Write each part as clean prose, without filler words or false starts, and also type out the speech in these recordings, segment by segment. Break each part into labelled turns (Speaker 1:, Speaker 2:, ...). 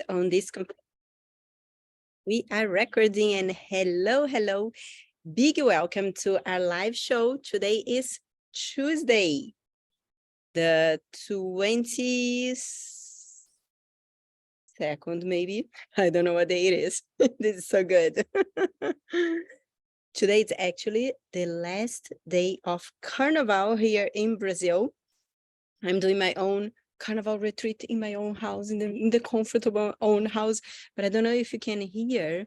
Speaker 1: on this. We are recording, and hello. Big welcome to our live show. Today is Tuesday, the 22nd, maybe. I don't know what day it is. This is so good. Today is actually the last day of Carnival here in Brazil. I'm doing my own Carnival retreat in my own house, in the comfortable own house. But I don't know if you can hear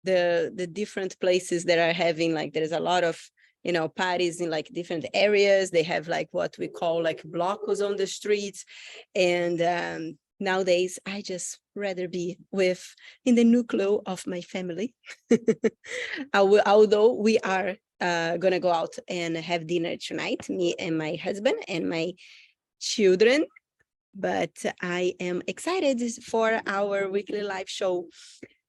Speaker 1: the different places that are having, like, there's a lot of, parties in like different areas. They have like what we call like blocos on the streets. And nowadays, I just rather be in the nucleo of my family. Although we are gonna go out and have dinner tonight, me and my husband and my children, but I am excited for our weekly live show.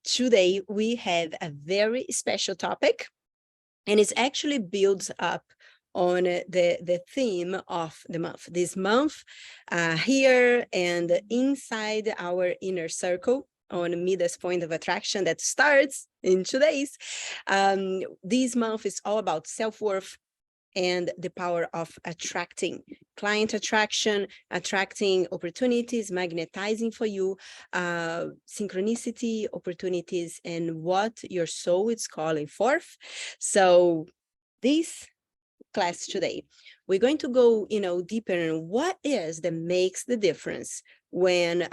Speaker 1: Today, we have a very special topic, and it actually builds up on the theme of the month. This month, here and inside our inner circle, on Midas Point of Attraction that starts in 2 days, this month is all about self-worth and the power of attracting, client attraction, attracting opportunities, magnetizing for you, synchronicity, opportunities, and what your soul is calling forth. So this class today, we're going to go, deeper in what is that makes the difference when,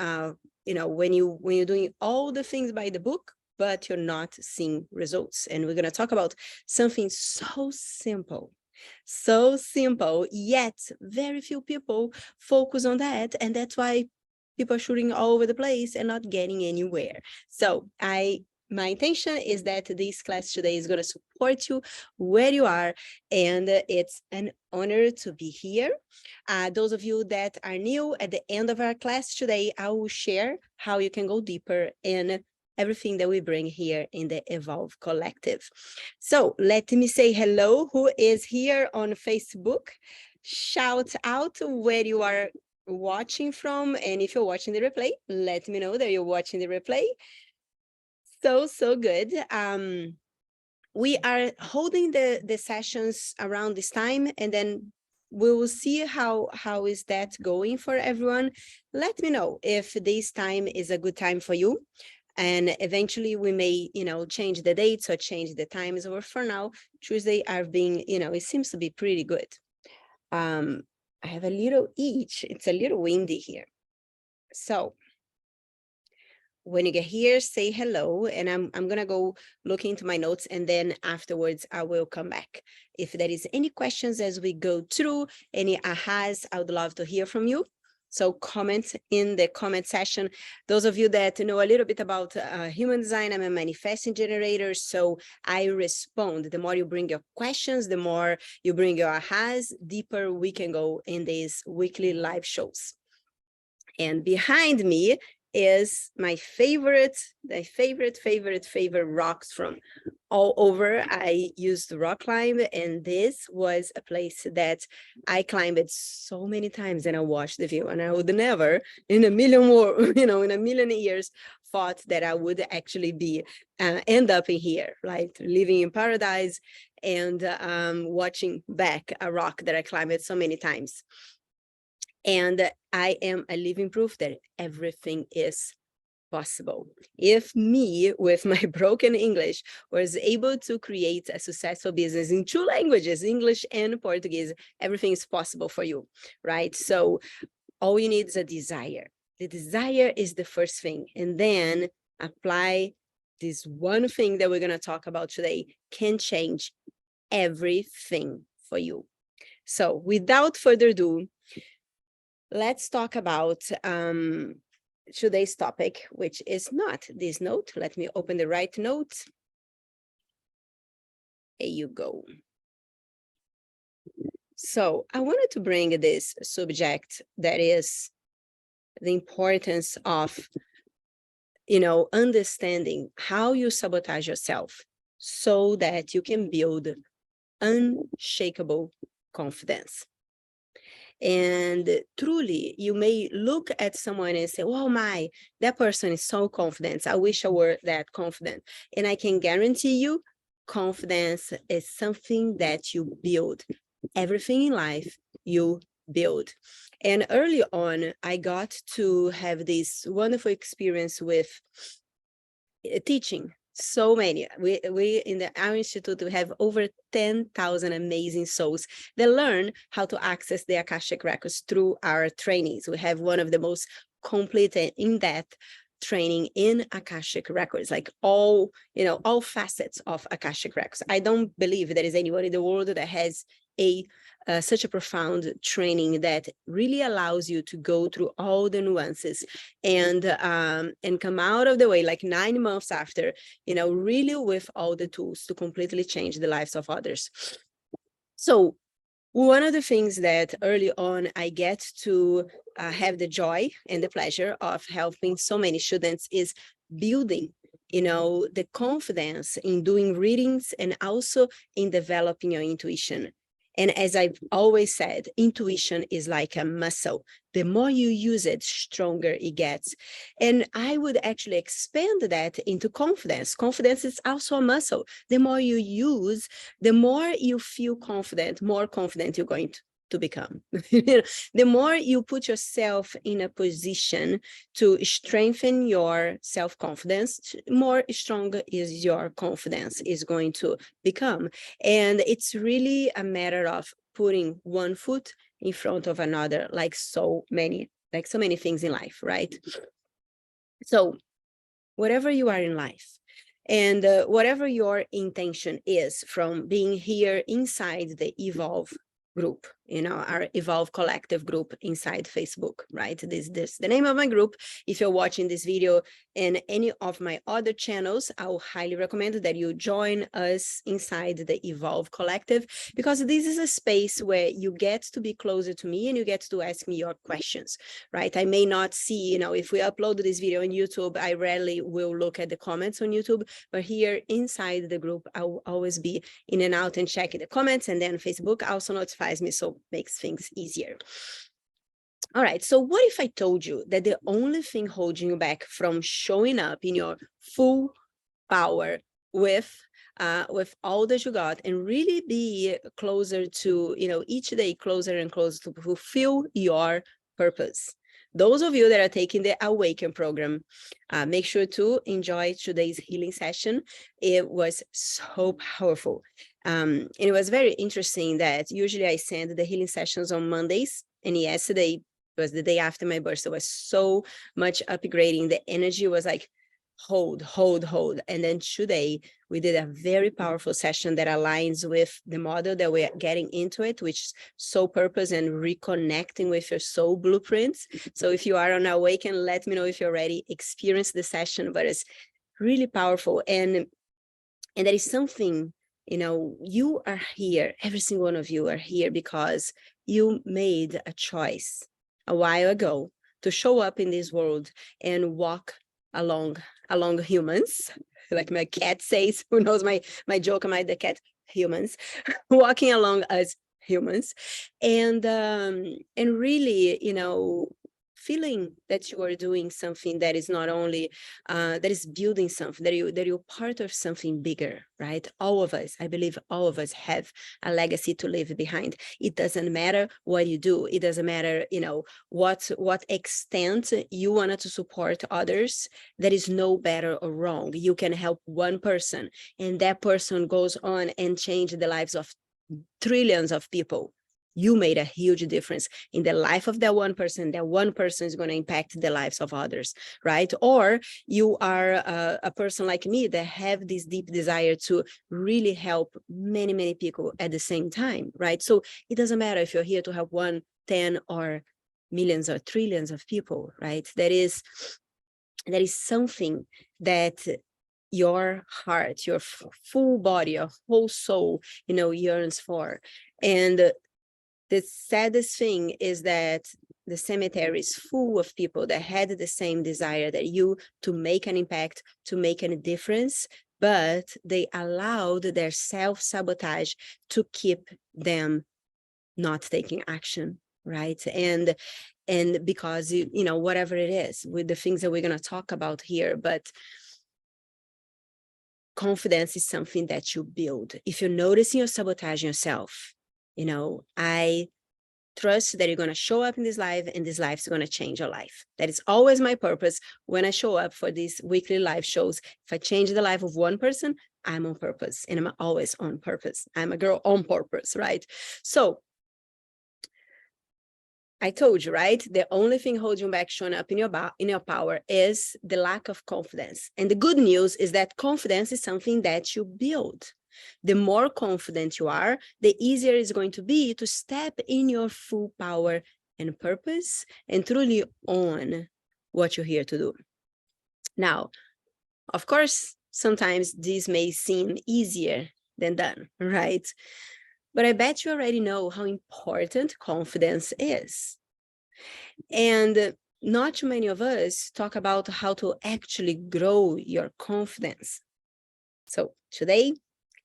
Speaker 1: when you're doing all the things by the book, but you're not seeing results. And we're going to talk about something so simple, yet very few people focus on that, and that's why people are shooting all over the place and not getting anywhere. So my intention is that this class today is going to support you where you are, and it's an honor to be here. Those of you that are new, at the end of our class today, I will share how you can go deeper in everything that we bring here in the Evolve Collective. So let me say hello, who is here on Facebook. Shout out where you are watching from, and if you're watching the replay, let me know that you're watching the replay. So good. We are holding the sessions around this time, and then we will see how is that going for everyone. Let me know if this time is a good time for you. And eventually we may, change the dates or change the times. Or for now, Tuesday are being, it seems to be pretty good. I have a little itch. It's a little windy here. So when you get here, say hello, and I'm gonna go look into my notes, and then afterwards I will come back. If there is any questions as we go through, any ahas, I would love to hear from you. So comment in the comment section. Those of you that know a little bit about human design, I'm a manifesting generator, so I respond. The more you bring your questions, the more you bring your ahas, deeper we can go in these weekly live shows. And behind me is my favorite rocks from all over. I used to rock climb, and this was a place that I climbed it so many times, and I watched the view, and I would never in a million years thought that I would actually be end up in here, like living in paradise and watching back a rock that I climbed so many times. And I am a living proof that everything is possible. If me, with my broken English, was able to create a successful business in 2 languages, English and Portuguese, everything is possible for you, right? So all you need is a desire. The desire is the first thing, and then apply this one thing that we're going to talk about today can change everything for you. So without further ado, let's talk about today's topic, which is not this note. Let me open the right note. There you go. So I wanted to bring this subject that is the importance of, understanding how you sabotage yourself so that you can build unshakable confidence. And truly, you may look at someone and say, oh my, that person is so confident. I wish I were that confident. And I can guarantee you, confidence is something that you build. Everything in life you build. And early on, I got to have this wonderful experience with teaching. So many. We in our institute, we have over 10,000 amazing souls that learn how to access the Akashic records through our trainings. We have one of the most complete and in-depth training in Akashic records, like all facets of Akashic records. I don't believe there is anyone in the world that has such a profound training that really allows you to go through all the nuances and come out of the way like 9 months after, really with all the tools to completely change the lives of others. So one of the things that early on I get to have the joy and the pleasure of helping so many students is building, the confidence in doing readings and also in developing your intuition. And as I've always said, intuition is like a muscle. The more you use it, stronger it gets. And I would actually expand that into confidence. Confidence is also a muscle. The more you use, the more you feel confident, more confident you're going to become. The more you put yourself in a position to strengthen your self-confidence, more stronger is your confidence is going to become. And it's really a matter of putting one foot in front of another, like so many things in life, right? So whatever you are in life, and whatever your intention is from being here inside the Evolve group, our Evolve Collective group inside Facebook, right? This the name of my group. If you're watching this video and any of my other channels, I'll highly recommend that you join us inside the Evolve Collective, because this is a space where you get to be closer to me and you get to ask me your questions, right? I may not see, if we upload this video on YouTube, I rarely will look at the comments on YouTube, but here inside the group, I will always be in and out and checking the comments, and then Facebook also notifies me, so makes things easier. All right, so what if I told you that the only thing holding you back from showing up in your full power with all that you got and really be closer to, each day closer and closer to fulfill your purpose? Those of you that are taking the Awaken program, make sure to enjoy today's healing session. It was so powerful. And it was very interesting that usually I send the healing sessions on Mondays, and yesterday was the day after my birthday. It was so much upgrading. The energy was like, hold. And then today we did a very powerful session that aligns with the model that we're getting into it, which is soul purpose and reconnecting with your soul blueprints. So if you are on Awaken, let me know if you already experienced the session, but it's really powerful. And that is something, you are here, every single one of you are here because you made a choice a while ago to show up in this world and walk along humans, like my cat says, who knows my joke, am I the cat? Humans, walking along as humans, and really, feeling that you are doing something that is not only that is building something, that you're part of something bigger, right? All of us, I believe all of us have a legacy to leave behind. It doesn't matter what you do. It doesn't matter, what extent you wanted to support others. There is no better or wrong. You can help one person, and that person goes on and change the lives of trillions of people. You made a huge difference in the life of that one person. That one person is going to impact the lives of others, right? Or you are a person like me that have this deep desire to really help many, many people at the same time, right? So it doesn't matter if you're here to help 1, 10, or millions or trillions of people, right? That is something that your heart, your full body, your whole soul, yearns for. And the saddest thing is that the cemetery is full of people that had the same desire that you, to make an impact, to make a difference, but they allowed their self-sabotage to keep them not taking action. right? And because, whatever it is, with the things that we're going to talk about here, but confidence is something that you build. If you're noticing you're sabotaging yourself, I trust that you're going to show up in this live, and this life is going to change your life. That is always my purpose when I show up for these weekly live shows. If I change the life of one person, I'm on purpose, and I'm always on purpose. I'm a girl on purpose, right? So I told you, right? The only thing holding you back showing up in your power is the lack of confidence. And the good news is that confidence is something that you build. The more confident you are, the easier it's going to be to step in your full power and purpose and truly own what you're here to do. Now, of course, sometimes this may seem easier than done, right? But I bet you already know how important confidence is. And not too many of us talk about how to actually grow your confidence. So today,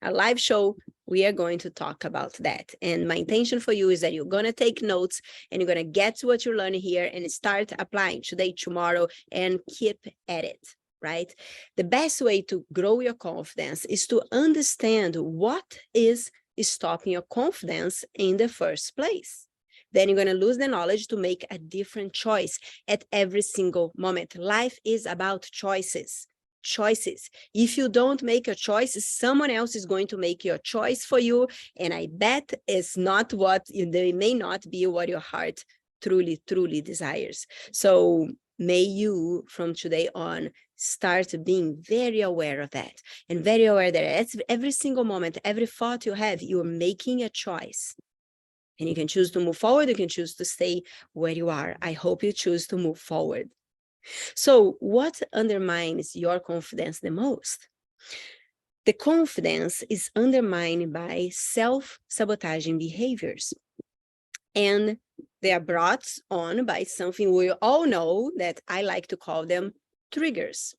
Speaker 1: a live show, we are going to talk about that. And my intention for you is that you're going to take notes and you're going to get to what you're learning here and start applying today, tomorrow, and keep at it, right? The best way to grow your confidence is to understand what is stopping your confidence in the first place. Then you're going to lose the knowledge to make a different choice at every single moment. Life is about choices. If you don't make a choice, someone else is going to make your choice for you. And I bet it's not they may not be what your heart truly, truly desires. So may you, from today on, start being very aware of that, and very aware that every single moment, every thought you have, you're making a choice. And you can choose to move forward, you can choose to stay where you are. I hope you choose to move forward. So what undermines your confidence the most? The confidence is undermined by self-sabotaging behaviors. And they are brought on by something we all know that I like to call them triggers.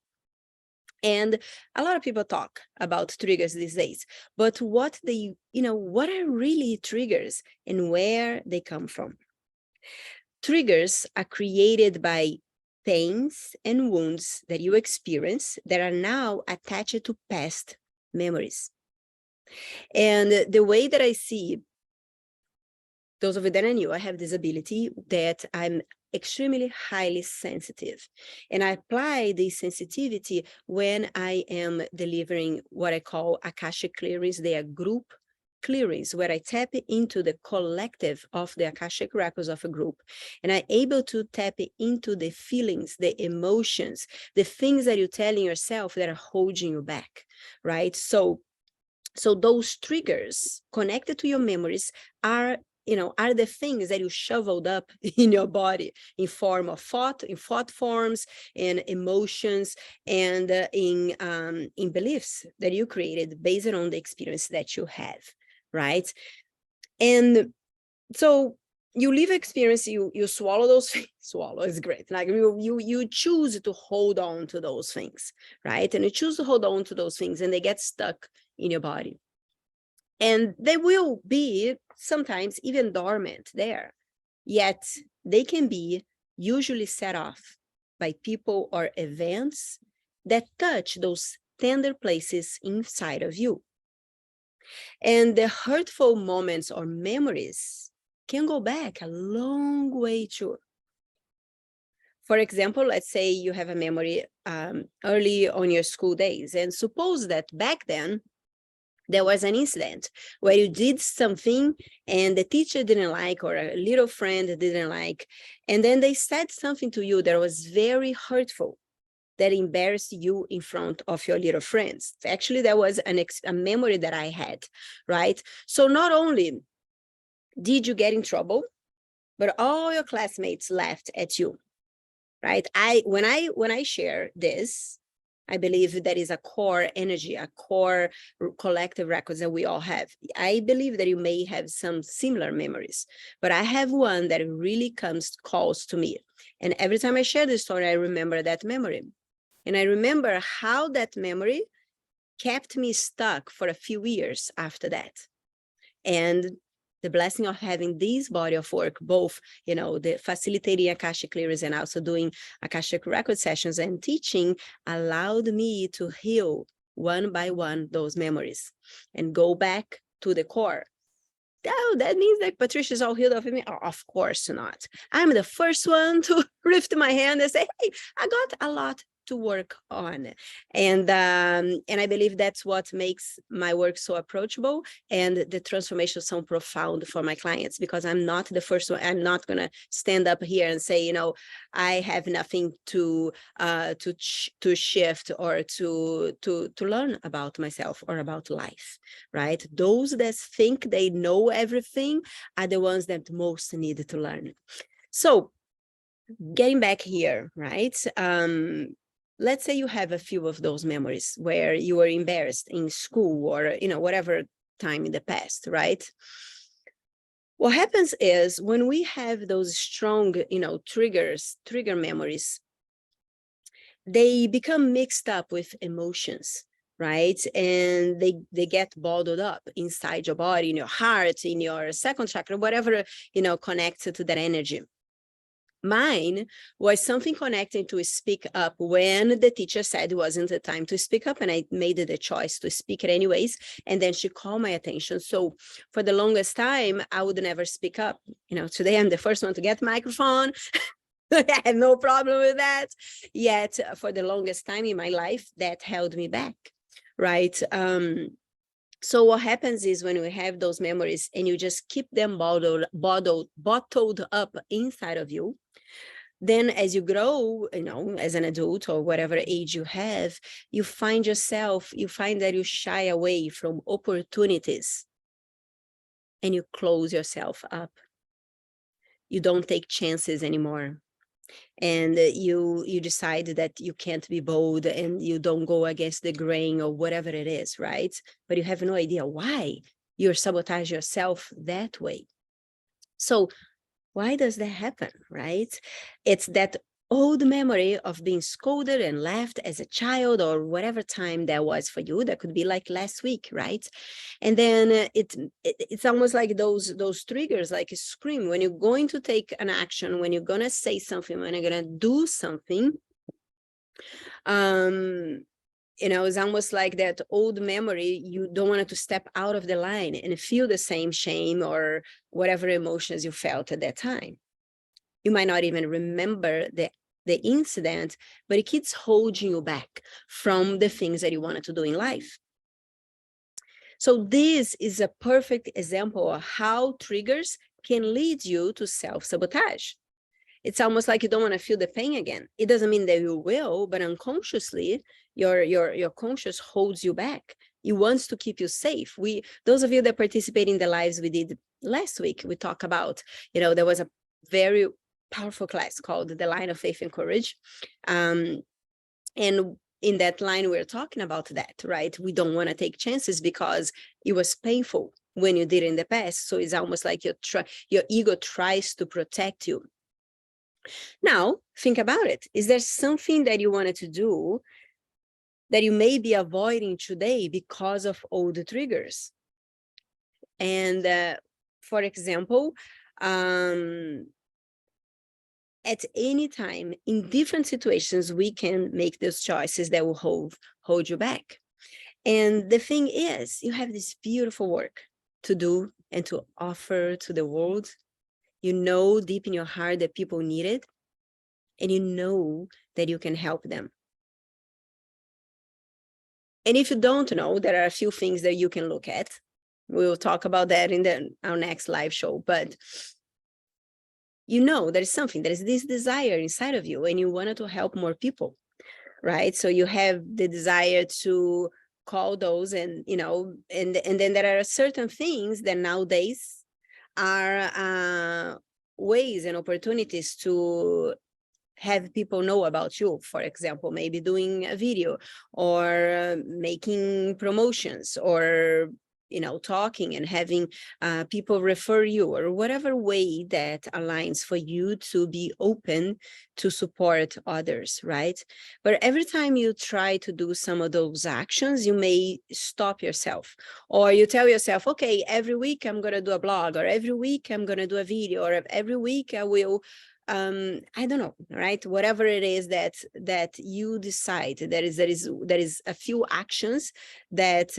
Speaker 1: And a lot of people talk about triggers these days, but what are really triggers and where they come from? Triggers are created by pains and wounds that you experience that are now attached to past memories. And the way that I see, those of you that I knew, I have this ability that I'm extremely highly sensitive. And I apply this sensitivity when I am delivering what I call Akashic clearings. They are group clearings where I tap into the collective of the Akashic records of a group. And I'm able to tap into the feelings, the emotions, the things that you're telling yourself that are holding you back, right? So those triggers connected to your memories are the things that you shoveled up in your body in form of thought, in thought forms, and emotions, and in beliefs that you created based on the experience that you have, right? And so you live experience, you swallow those things. Swallow is great. Like you choose to hold on to those things, right? And you choose to hold on to those things, and they get stuck in your body. And they will be sometimes even dormant there, yet they can be usually set off by people or events that touch those tender places inside of you. And the hurtful moments or memories can go back a long way too. For example, let's say you have a memory early on your school days, and suppose that back then, there was an incident where you did something and the teacher didn't like, or a little friend didn't like, and then they said something to you that was very hurtful, that embarrassed you in front of your little friends. Actually, that was a memory that I had, right? So not only did you get in trouble, but all your classmates laughed at you, right? When I share this, I believe that is a core energy, a core collective records that we all have. I believe that you may have some similar memories, but I have one that really calls to me. And every time I share this story, I remember that memory. And I remember how that memory kept me stuck for a few years after that. And the blessing of having this body of work, both, the facilitating Akashic clearance and also doing Akashic record sessions and teaching, allowed me to heal one by one those memories and go back to the core. Oh, that means that Patricia's all healed of me? Oh, of course not. I'm the first one to lift my hand and say, hey, I got a lot to work on. And I believe that's what makes my work so approachable and the transformation so profound for my clients, because I'm not the first one. I'm not going to stand up here and say, I have nothing to shift or to learn about myself or about life, right? Those that think they know everything are the ones that most need to learn. So getting back here, right? Let's say you have a few of those memories where you were embarrassed in school or, whatever time in the past, right? What happens is when we have those strong, trigger memories, they become mixed up with emotions, right? And they get bottled up inside your body, in your heart, in your second chakra, whatever, connects to that energy. Mine was something connecting to speak up when the teacher said it wasn't the time to speak up, and I made the choice to speak it anyways. And then she called my attention. So for the longest time, I would never speak up. Today I'm the first one to get microphone. I have no problem with that. Yet for the longest time in my life, that held me back, right? So what happens is when we have those memories and you just keep them bottled up inside of you, then as you grow, as an adult or whatever age you have, you find that you shy away from opportunities and you close yourself up. You don't take chances anymore. And you decide that you can't be bold and you don't go against the grain or whatever it is, right? But you have no idea why you're sabotage yourself that way. So why does that happen, right? It's that old memory of being scolded and laughed as a child or whatever time that was for you. That could be like last week, right? And then it's almost like those triggers, like a scream. When you're going to take an action, when you're going to say something, when you're going to do something, it's almost like that old memory. You don't want to step out of the line and feel the same shame or whatever emotions you felt at that time. You might not even remember the incident, but it keeps holding you back from the things that you wanted to do in life. So this is a perfect example of how triggers can lead you to self-sabotage. It's almost like you don't want to feel the pain again. It doesn't mean that you will, but unconsciously, your conscious holds you back. It wants to keep you safe. Those of you that participate in the lives we did last week, we talked about, there was a very powerful class called The Line of Faith and Courage. And in that line, we're talking about that, right? We don't want to take chances because it was painful when you did it in the past. So it's almost like your ego tries to protect you. Now, think about it. Is there something that you wanted to do that you may be avoiding today because of old triggers? And for example, at any time, in different situations, we can make those choices that will hold you back. And the thing is, you have this beautiful work to do and to offer to the world. You know deep in your heart that people need it, and you know that you can help them. And if you don't know, there are a few things that you can look at. We'll talk about that in our next live show, but there is something, there is this desire inside of you and you wanted to help more people, right? So you have the desire to call those and then there are certain things that nowadays are ways and opportunities to have people know about you. For example, maybe doing a video or making promotions or talking and having people refer you, or whatever way that aligns for you to be open to support others, right? But every time you try to do some of those actions, you may stop yourself, or you tell yourself, okay, every week I'm going to do a blog, or every week I'm going to do a video, or every week I will I don't know, right? Whatever it is that you decide, there is a few actions that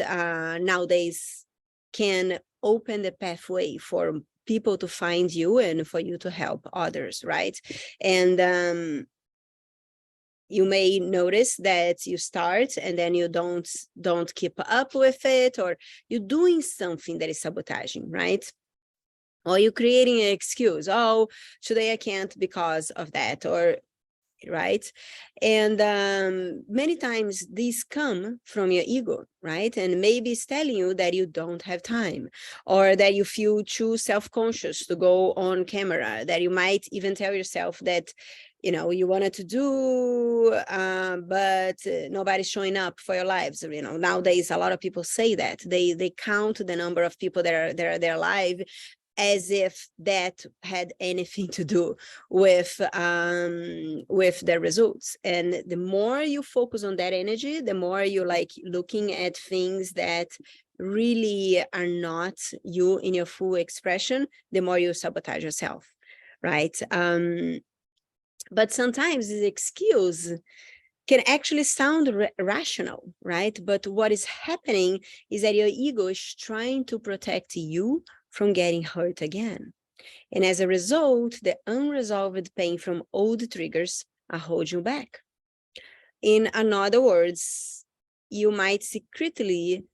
Speaker 1: nowadays can open the pathway for people to find you and for you to help others, right? And you may notice that you start and then you don't keep up with it, or you're doing something that is sabotaging, right? Or you're creating an excuse. Oh, today I can't because of that, or right? And many times these come from your ego, right? And maybe it's telling you that you don't have time, or that you feel too self-conscious to go on camera, that you might even tell yourself that you wanted to do, but nobody's showing up for your lives. Nowadays a lot of people say that they count the number of people that are their life, as if that had anything to do with their results. And the more you focus on that energy, the more you like looking at things that really are not you in your full expression, the more you sabotage yourself, right? But sometimes this excuse can actually sound rational, right? But what is happening is that your ego is trying to protect you from getting hurt again. And as a result, the unresolved pain from old triggers are holding you back. In other words, you might secretly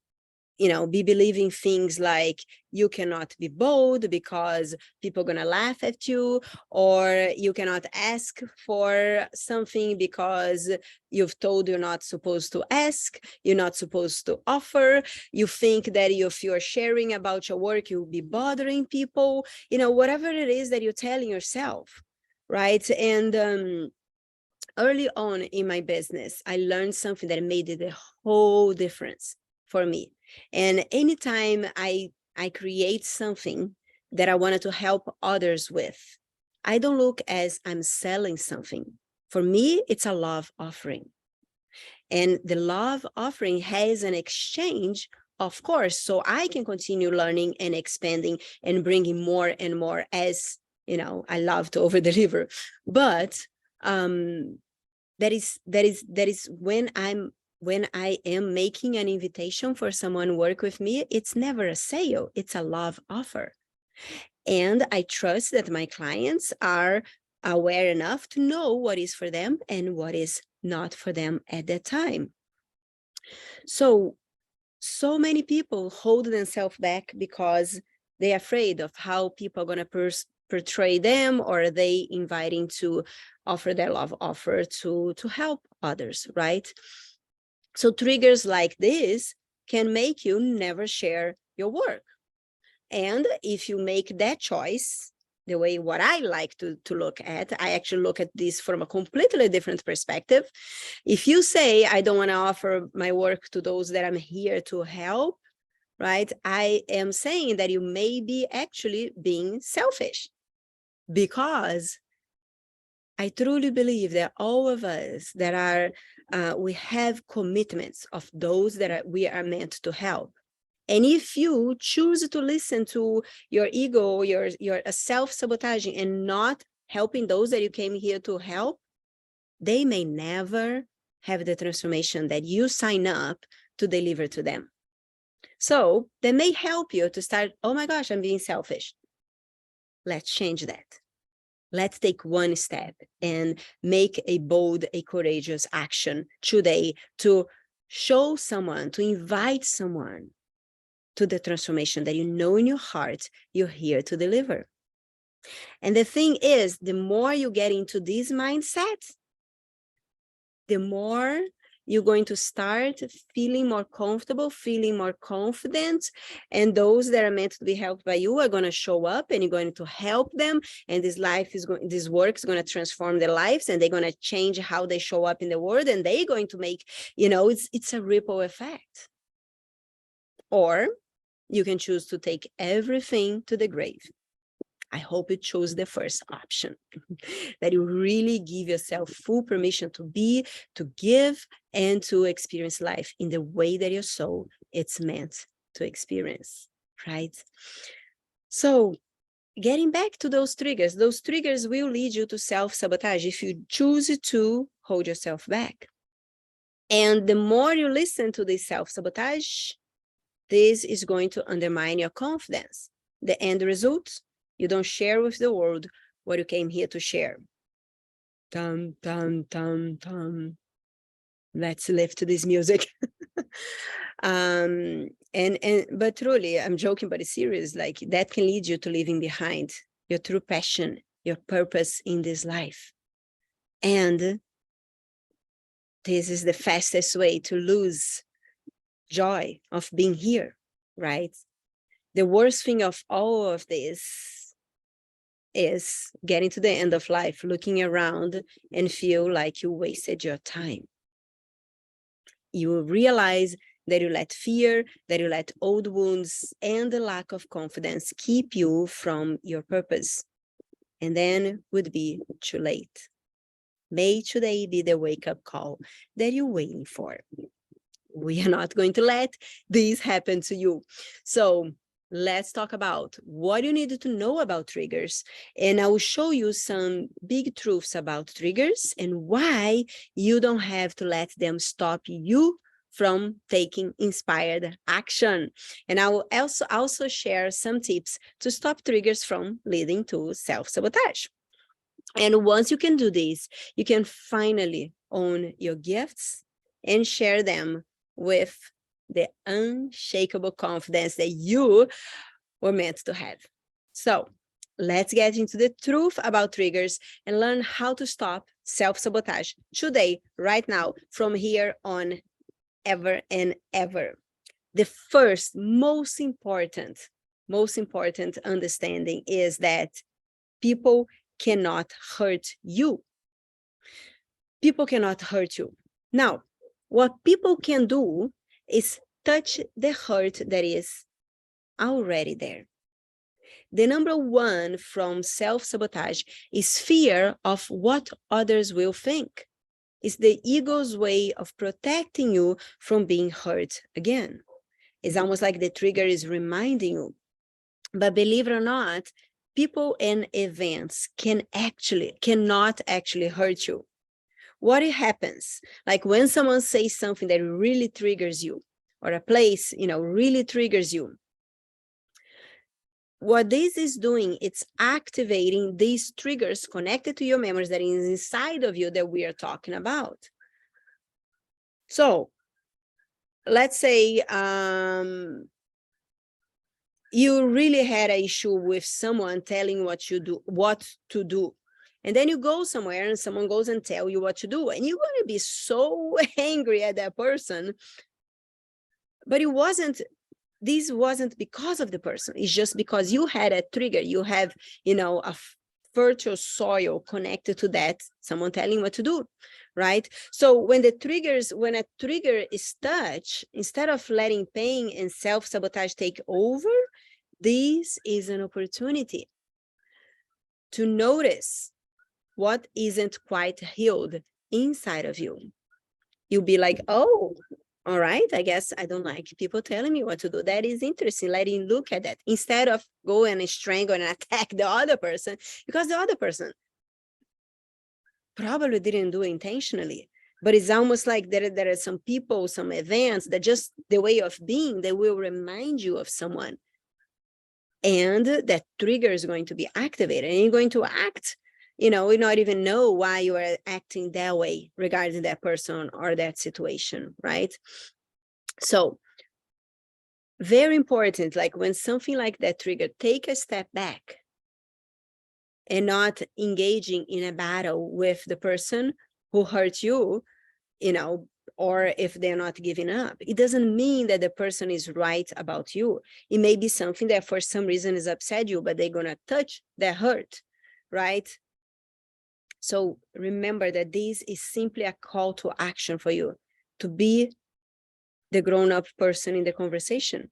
Speaker 1: be believing things like you cannot be bold because people are going to laugh at you, or you cannot ask for something because you've told you're not supposed to ask, you're not supposed to offer. You think that if you're sharing about your work, you'll be bothering people, whatever it is that you're telling yourself, right? And early on in my business, I learned something that made it a whole difference for me. And anytime I create something that I wanted to help others with, I don't look as I'm selling something. For me, it's a love offering. And the love offering has an exchange, of course, so I can continue learning and expanding and bringing more and more, as I love to over deliver. But that is when I am making an invitation for someone to work with me, it's never a sale, it's a love offer. And I trust that my clients are aware enough to know what is for them and what is not for them at that time. So many people hold themselves back because they're afraid of how people are going to portray them, or they inviting to offer their love offer to help others, right? So triggers like this can make you never share your work. And if you make that choice, the way what I like to look at, I actually look at this from a completely different perspective. If you say, I don't want to offer my work to those that I'm here to help, right? I am saying that you may be actually being selfish, because I truly believe that all of us that are, we have commitments of those that we are meant to help. And if you choose to listen to your ego, your self-sabotaging, and not helping those that you came here to help, they may never have the transformation that you sign up to deliver to them. So they may help you to start, oh my gosh, I'm being selfish. Let's change that. Let's take one step and make a bold, a courageous action today to show someone, to invite someone to the transformation that you know in your heart you're here to deliver. And the thing is, the more you get into this mindset, the more you're going to start feeling more comfortable, feeling more confident, and those that are meant to be helped by you are going to show up, and you're going to help them, and this work is going to transform their lives, and they're going to change how they show up in the world, and they're going to make, it's a ripple effect. Or you can choose to take everything to the grave. I hope you chose the first option, that you really give yourself full permission to be, to give, and to experience life in the way that your soul it's meant to experience, right? So getting back to those triggers will lead you to self-sabotage if you choose to hold yourself back. And the more you listen to this self-sabotage, this is going to undermine your confidence. The end result, you don't share with the world what you came here to share. Dum, dum, dum, dum. Let's live to this music. But truly, I'm joking, but it's serious. Like that can lead you to leaving behind your true passion, your purpose in this life. And this is the fastest way to lose joy of being here, right? The worst thing of all of this is getting to the end of life, looking around and feel like you wasted your time. You will realize that you let fear, that you let old wounds and the lack of confidence keep you from your purpose. And then would be too late. May today be the wake-up call that you're waiting for. We are not going to let this happen to you. So let's talk about what you need to know about triggers. And I will show you some big truths about triggers and why you don't have to let them stop you from taking inspired action. And I will also share some tips to stop triggers from leading to self-sabotage. And once you can do this, you can finally own your gifts and share them with the unshakable confidence that you were meant to have. So let's get into the truth about triggers and learn how to stop self-sabotage today, right now, from here on, ever and ever. The first, most important understanding is that people cannot hurt you. People cannot hurt you. Now, what people can do is touch the hurt that is already there. The number one from self-sabotage is fear of what others will think. It's the ego's way of protecting you from being hurt again. It's almost like the trigger is reminding you. But believe it or not, people and events cannot actually hurt you. What happens, like when someone says something that really triggers you, or a place, really triggers you, what this is doing, it's activating these triggers connected to your memories that is inside of you that we are talking about. So let's say you really had an issue with someone telling what to do. And then you go somewhere and someone goes and tell you what to do. And you're going to be so angry at that person. But this wasn't because of the person. It's just because you had a trigger. You have, a fertile soil connected to that, someone telling what to do, right? So when a trigger is touched, instead of letting pain and self-sabotage take over, this is an opportunity to notice what isn't quite healed inside of you. You'll be like, oh, all right, I guess I don't like people telling me what to do. That is interesting, letting look at that, instead of go and strangle and attack the other person, because the other person probably didn't do it intentionally. But it's almost like there are some people, some events that just the way of being, they will remind you of someone. And that trigger is going to be activated, and you're going to act, you not even know why you are acting that way regarding that person or that situation, right? So very important, like when something like that trigger, take a step back and not engaging in a battle with the person who hurt you, or if they're not giving up. It doesn't mean that the person is right about you. It may be something that for some reason is upset you, but they're going to touch that hurt, right? So remember that this is simply a call to action for you to be the grown-up person in the conversation.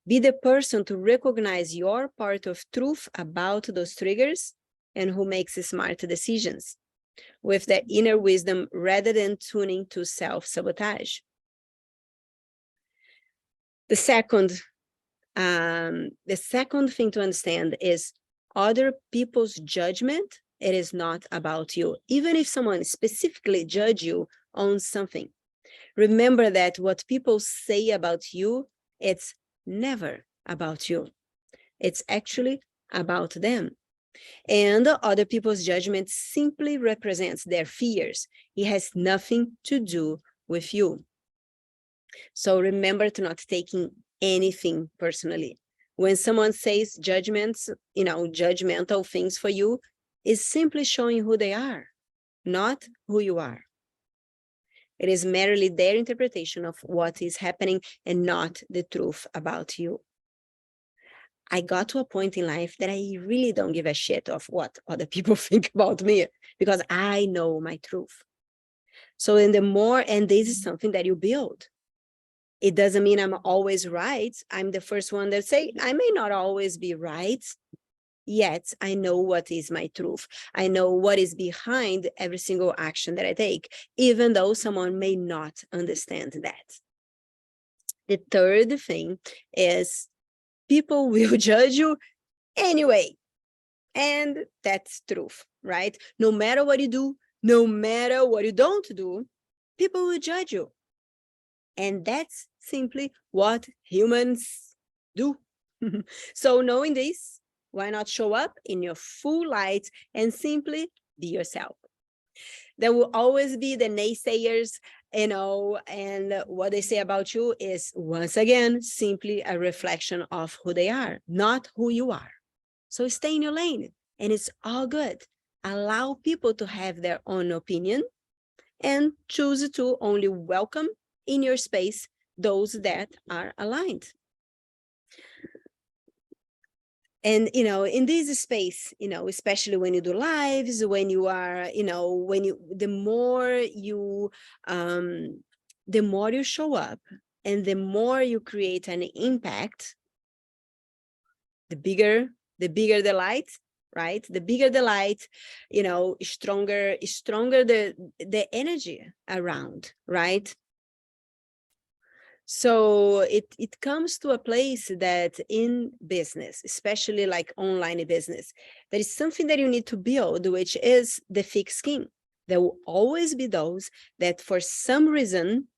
Speaker 1: Be the person to recognize your part of truth about those triggers and who makes smart decisions with that inner wisdom rather than tuning to self-sabotage. The second thing to understand is other people's judgment. It is not about you. Even if someone specifically judge you on something, remember that what people say about you, it's never about you. It's actually about them. And other people's judgment simply represents their fears. It has nothing to do with you. So remember to not taking anything personally. When someone says judgments, judgmental things for you, is simply showing who they are, not who you are. It is merely their interpretation of what is happening and not the truth about you. I got to a point in life that I really don't give a shit of what other people think about me because I know my truth. So and this is something that you build. It doesn't mean I'm always right. I'm the first one that say, I may not always be right, yet I know what is my truth. I know what is behind every single action that I take, even though someone may not understand that. The third thing is people will judge you anyway. And that's truth, right? No matter what you do, no matter what you don't do, people will judge you. And that's simply what humans do. So knowing this, why not show up in your full light and simply be yourself? There will always be the naysayers, and what they say about you is, once again, simply a reflection of who they are, not who you are. So stay in your lane, and it's all good. Allow people to have their own opinion and choose to only welcome in your space those that are aligned. And, in this space, especially when you do lives, when you are, the more you show up and the more you create an impact, the bigger the light, right? The bigger the light, stronger the energy around, right? So it comes to a place that in business, especially like online business, there is something that you need to build, which is the thick skin. There will always be those that for some reason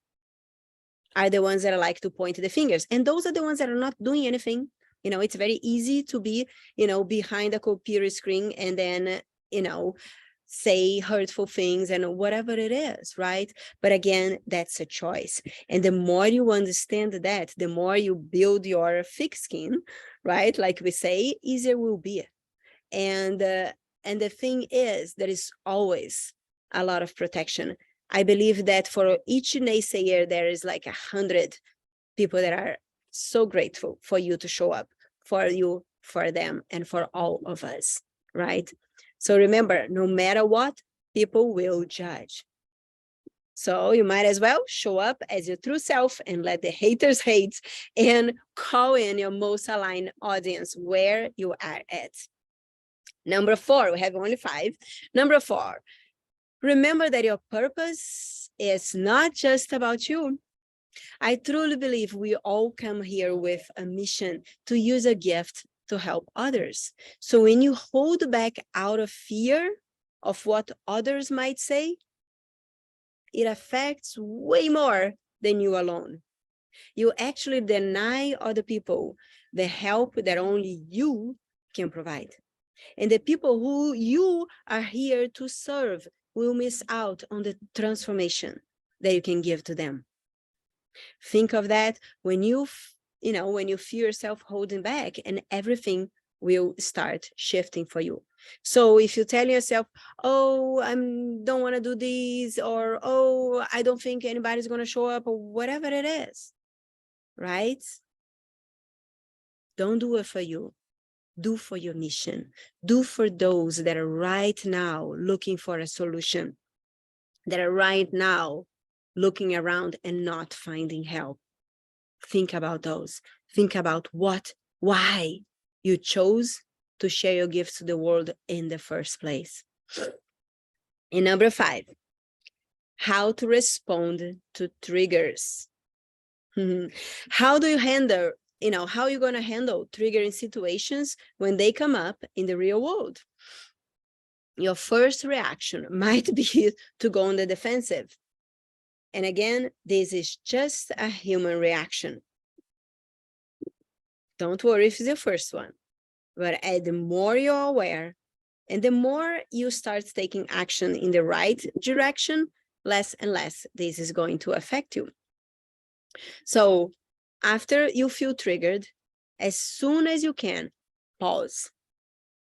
Speaker 1: are the ones that I like to point the fingers. And those are the ones that are not doing anything. It's very easy to be, behind a computer screen and then, say hurtful things and whatever it is, right? But again, that's a choice. And the more you understand that, the more you build your thick skin, right? Like we say, easier will be. And the thing is, there is always a lot of protection. I believe that for each naysayer, there is like 100 people that are so grateful for you to show up, for you, for them, and for all of us, right? So remember, no matter what, people will judge. So you might as well show up as your true self and let the haters hate and call in your most aligned audience where you are at. Number 4, we have only 5. Number 4, remember that your purpose is not just about you. I truly believe we all come here with a mission to use a gift to help others. So when you hold back out of fear of what others might say, it affects way more than you alone. You actually deny other people the help that only you can provide. And the people who you are here to serve will miss out on the transformation that you can give to them. Think of that when you feel yourself holding back, and everything will start shifting for you. So if you tell yourself, oh, I don't want to do this, or oh, I don't think anybody's going to show up, or whatever it is, right? Don't do it for you. Do for your mission. Do for those that are right now looking for a solution, that are right now looking around and not finding help. think about those. Think about why you chose to share your gifts to the world in the first place. And number 5, how to respond to triggers. How do you handle, how are you going to handle triggering situations when they come up in the real world? Your first reaction might be to go on the defensive. And again, this is just a human reaction. Don't worry if it's the first one. But the more you're aware, and the more you start taking action in the right direction, less and less this is going to affect you. So after you feel triggered, as soon as you can, pause.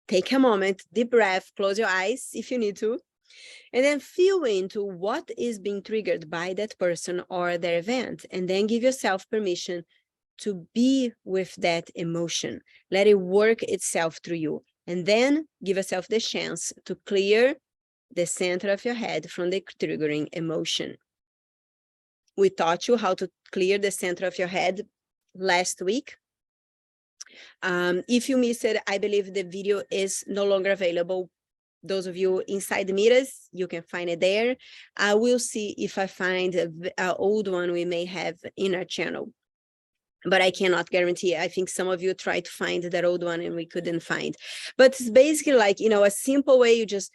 Speaker 1: Take a moment, deep breath, close your eyes if you need to, and then feel into what is being triggered by that person or their event, and then give yourself permission to be with that emotion. Let it work itself through you, and then give yourself the chance to clear the center of your head from the triggering emotion. We taught you how to clear the center of your head last week. If you missed it, I believe the video is no longer available. Those of you inside the meters, you can find it there. I will see if I find an old one we may have in our channel, but I cannot guarantee. I think some of you tried to find that old one and we couldn't find. But it's basically like, a simple way. You just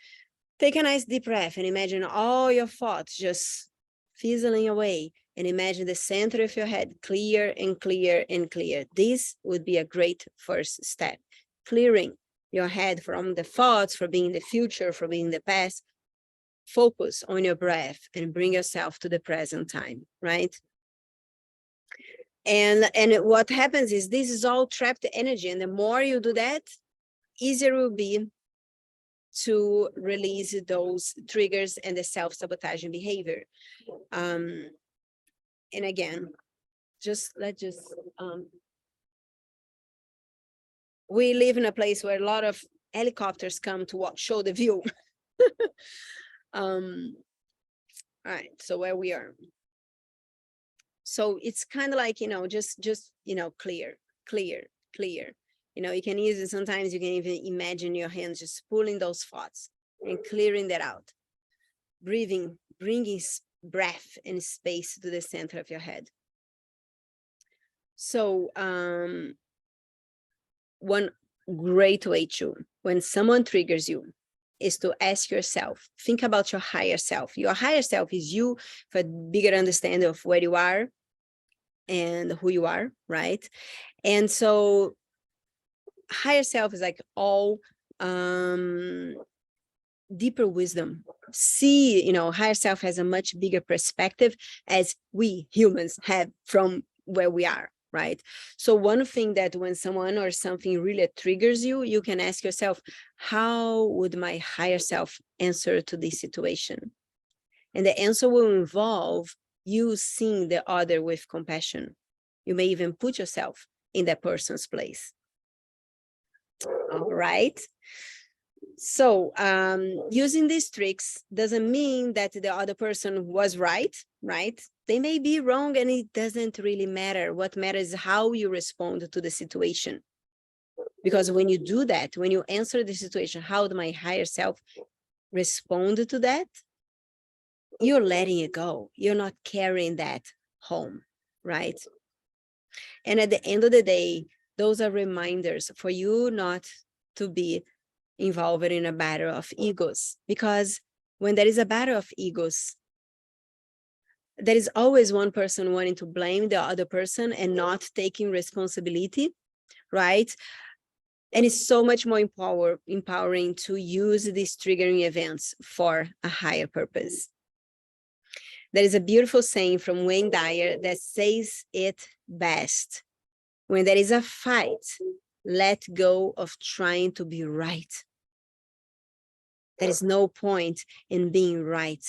Speaker 1: take a nice deep breath and imagine all your thoughts just fizzling away, and imagine the center of your head clear and clear and clear. This would be a great first step. Clearing your head from the thoughts, from being the future, from being the past. Focus on your breath and bring yourself to the present time, right? And what happens is this is all trapped energy, and the more you do that, easier it will be to release those triggers and the self-sabotaging behavior. And again, we live in a place where a lot of helicopters come to show the view. All right, so where we are. So it's kind of like, just clear. You can use it. Sometimes you can even imagine your hands just pulling those thoughts and clearing that out. Breathing, bringing breath and space to the center of your head. So one great way to, when someone triggers you, is to ask yourself, think about your higher self. Your higher self is you for a bigger understanding of where you are and who you are, right? And so higher self is like all deeper wisdom. See, higher self has a much bigger perspective as we humans have from where we are, right? So one thing that when someone or something really triggers you, you can ask yourself, how would my higher self answer to this situation? And the answer will involve you seeing the other with compassion. You may even put yourself in that person's place. All right. So using these tricks doesn't mean that the other person was right? They may be wrong, and it doesn't really matter. What matters is how you respond to the situation. Because when you do that, when you answer the situation, how would my higher self respond to that? You're letting it go. You're not carrying that home, right? And at the end of the day, those are reminders for you not to be involved in a battle of egos, because when there is a battle of egos, there is always one person wanting to blame the other person and not taking responsibility, right? And it's so much more empowering to use these triggering events for a higher purpose. There is a beautiful saying from Wayne Dyer that says it best. When there is a fight, let go of trying to be right. There is no point in being right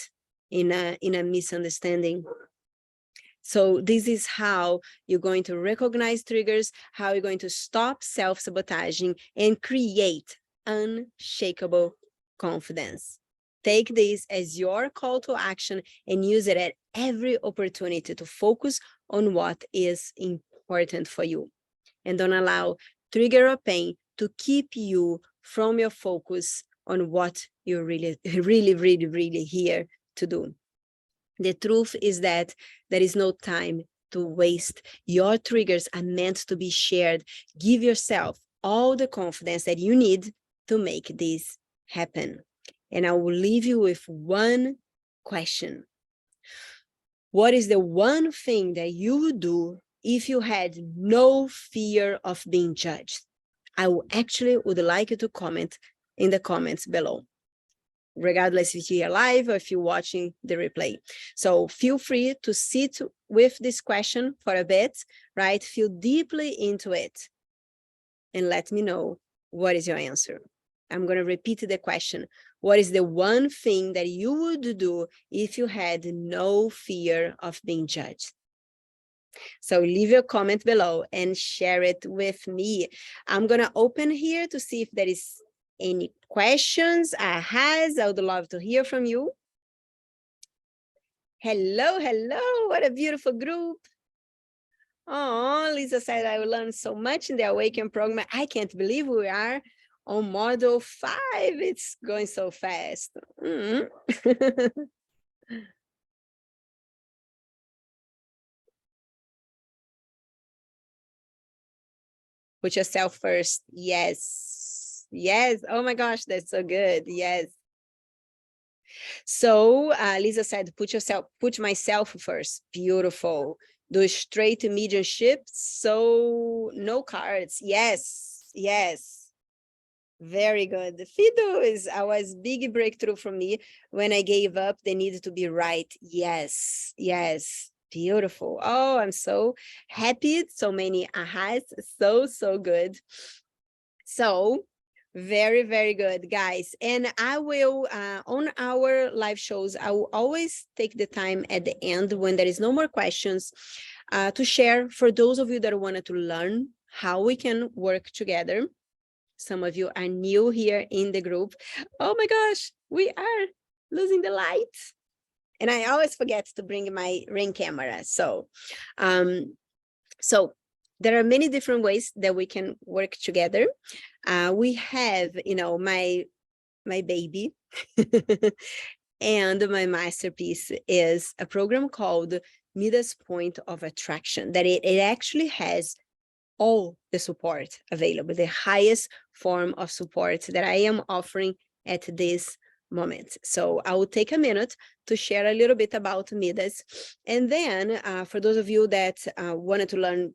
Speaker 1: in a misunderstanding. So this is how you're going to recognize triggers, how you're going to stop self-sabotaging and create unshakable confidence. Take this as your call to action and use it at every opportunity to focus on what is important for you. And don't allow trigger or pain to keep you from your focus on what you're really, really, really, really here to do. The truth is that there is no time to waste. Your triggers are meant to be shared. Give yourself all the confidence that you need to make this happen. And I will leave you with one question. What is the one thing that you would do if you had no fear of being judged? I would like you to comment in the comments below, regardless if you're live or if you're watching the replay. So feel free to sit with this question for a bit, right? Feel deeply into it and let me know what is your answer. I'm going to repeat the question. What is the one thing that you would do if you had no fear of being judged? So leave your comment below and share it with me. I'm going to open here to see if there is any questions, I would love to hear from you. Hello, hello, what a beautiful group. Oh, Lisa said, I will learn so much in the Awaken program. I can't believe we are on module 5. It's going so fast. Put yourself first. Yes. Yes. Oh my gosh, that's so good. Yes. So Lisa said, put myself first. Beautiful. Do straight to medium shifts. So no cards. Yes. Yes. Very good. Fido was big breakthrough for me when I gave up. They needed to be right. Yes. Yes. Beautiful. Oh, I'm so happy. So many ahas. So good. So very, very good, guys. And I will, on our live shows, I will always take the time at the end when there is no more questions to share for those of you that wanted to learn how we can work together. Some of you are new here in the group. Oh my gosh, we are losing the light. And I always forget to bring my ring camera. So there are many different ways that we can work together. We have, my baby and my masterpiece is a program called Midas Point of Attraction, that it actually has all the support available, the highest form of support that I am offering at this moment. So I will take a minute to share a little bit about Midas. And then for those of you that wanted to learn,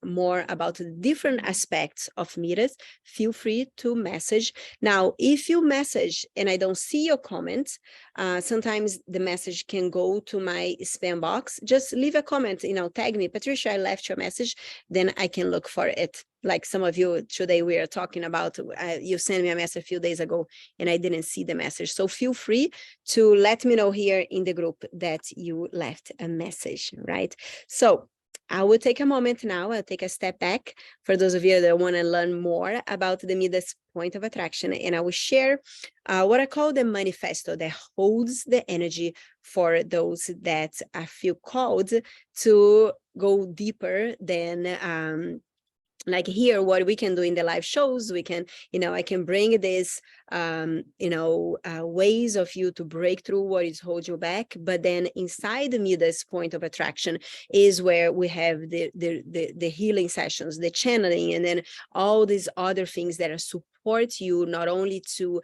Speaker 1: more about the different aspects of Midas, feel free to message. Now, if you message and I don't see your comments, sometimes the message can go to my spam box. Just leave a comment, tag me, Patricia, I left your message, then I can look for it. Like some of you today, we are talking about, you sent me a message a few days ago and I didn't see the message. So feel free to let me know here in the group that you left a message, right? So I will take a moment now. I'll take a step back for those of you that want to learn more about the Midas Point of Attraction, and I will share what I call the manifesto that holds the energy for those that feel called to go deeper than like here, what we can do in the live shows, we can, I can bring this, ways of you to break through what is holding you back. But then inside the Midas Point of Attraction is where we have the healing sessions, the channeling, and then all these other things that support you not only to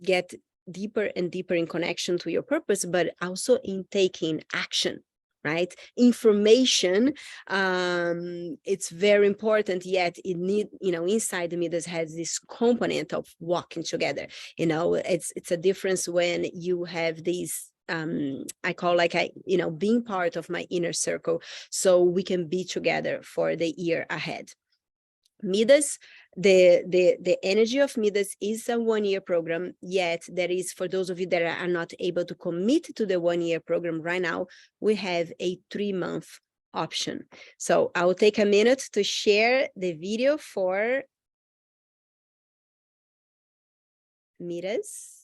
Speaker 1: get deeper and deeper in connection to your purpose, but also in taking action. Right? Information, it's very important, yet it need, inside the Midas has this component of walking together. It's a difference when you have these, I call being part of my inner circle, so we can be together for the year ahead. Midas, the energy of Midas is a 1-year program, yet there is, for those of you that are not able to commit to the 1-year program right now, we have a 3-month option. So I will take a minute to share the video for Midas.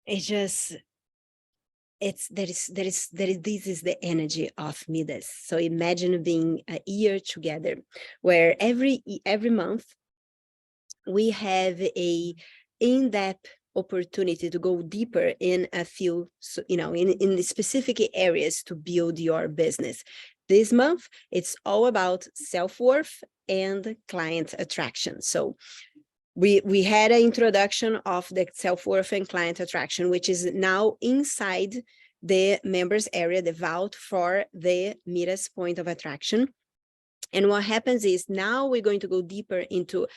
Speaker 1: It just, this is the energy of Midas. So imagine being a year together, where every month we have a in-depth opportunity to go deeper in a few, in the specific areas to build your business. This month, it's all about self-worth and client attraction. So we had an introduction of the self-worth and client attraction, which is now inside the members area, the vault for the Midas point of attraction. And what happens is now we're going to go deeper into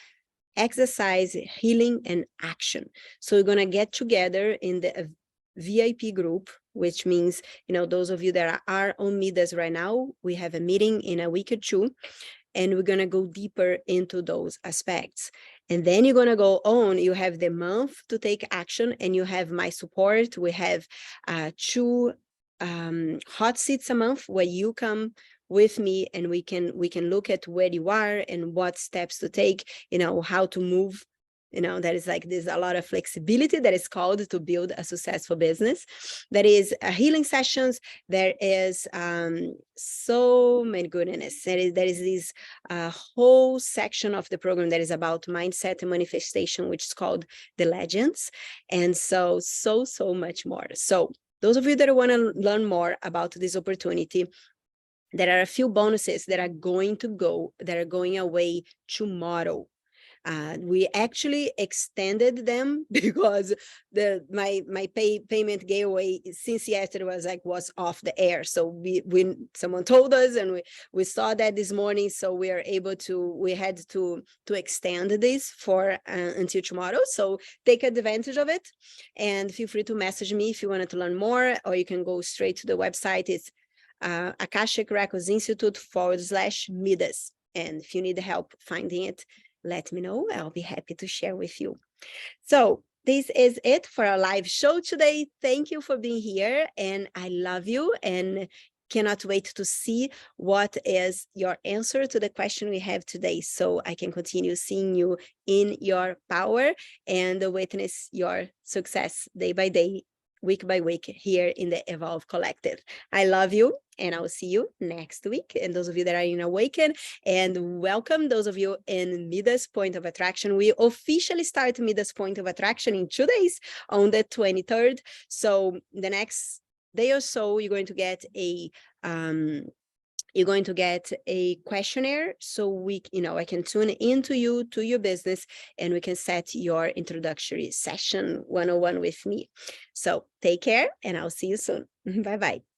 Speaker 1: exercise, healing, and action. So we're going to get together in the VIP group, which means, those of you that are on Midas right now, we have a meeting in a week or two, and we're going to go deeper into those aspects. And then you're going to go on, you have the month to take action, and you have my support. We have 2 hot seats a month where you come with me, and we can look at where you are and what steps to take, how to move. That is like, there's a lot of flexibility that is called to build a successful business. There is healing sessions. There is so many goodness. There is this whole section of the program that is about mindset and manifestation, which is called the Legends. And so much more. So those of you that want to learn more about this opportunity, there are a few bonuses that are going away tomorrow. We actually extended them because my payment giveaway since yesterday was off the air. So someone told us, and we saw that this morning. So we had to extend this for until tomorrow. So take advantage of it, and feel free to message me if you wanted to learn more, or you can go straight to the website. It's Akashic Records Institute /Midas. And if you need help finding it, let me know. I'll be happy to share with you. So this is it for our live show today. Thank you for being here, and I love you, and cannot wait to see what is your answer to the question we have today, so I can continue seeing you in your power and witness your success day by day, week by week here in the Evolve Collective. I love you, and I will see you next week. And those of you that are in Awaken, and welcome those of you in Midas Point of Attraction. We officially start Midas Point of Attraction in 2 days on the 23rd. So the next day or so, you're going to get a questionnaire, so I can tune into you, to your business, and we can set your introductory session 101 with me. So take care, and I'll see you soon. Bye-bye.